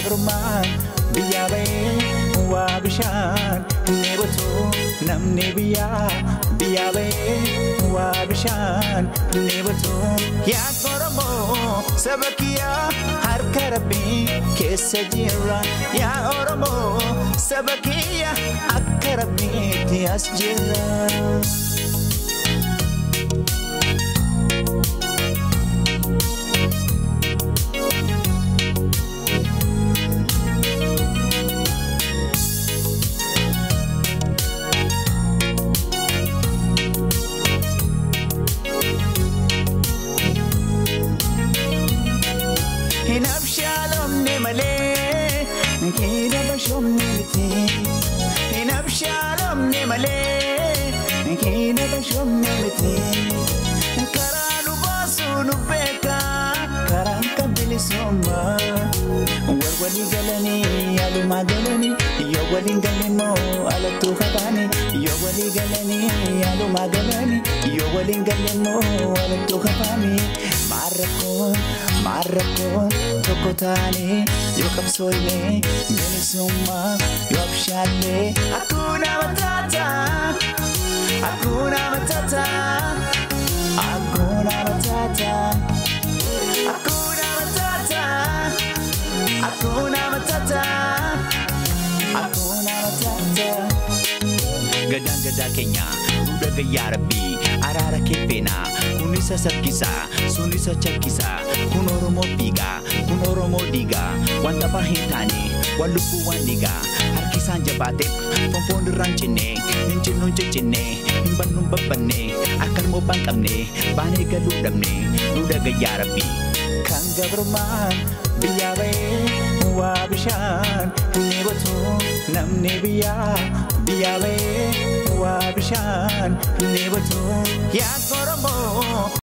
gabrummaan biyyaa bahee waa bishaan inni batu namni biyyaa bahee waa bishaan inni batu yaa Oromoo saba kiyyaa harka Rabbii keessa jira yaa Oromoo saba kiyyaa akka Rabbiitti as jira. Hinab shalom ne male, hinab shom ne miti. Hinab shalom ne male, hinab shom ne miti. Karanu basu nubeka, karan kabili soma. Warwali galani, aluma galani, yo wali galimo, alatu khabani. Yo wali galani, aluma galani, yo wali galimo, alatu khabani. Marrakon tokotani yo kapsoile benisuma yo abshale hakuna matata hakuna matata hakuna matata hakuna matata hakuna matata hakuna matata gadang Kenya udah gaya Rabbi arara kepena kunisa sakisa sunisa chakisa kun Oromo diga wanta bahintani walupu wandiga harkisan jabate fonfon ranchine ninjinun cecine banung babane akal mo bangkamne bane galudamne udah gaya Rabbi kan gabrummaan biyyaa bahee waa bishaan inni batu namni biyyaa bahee waa bishaan inni batu yaa Oromoo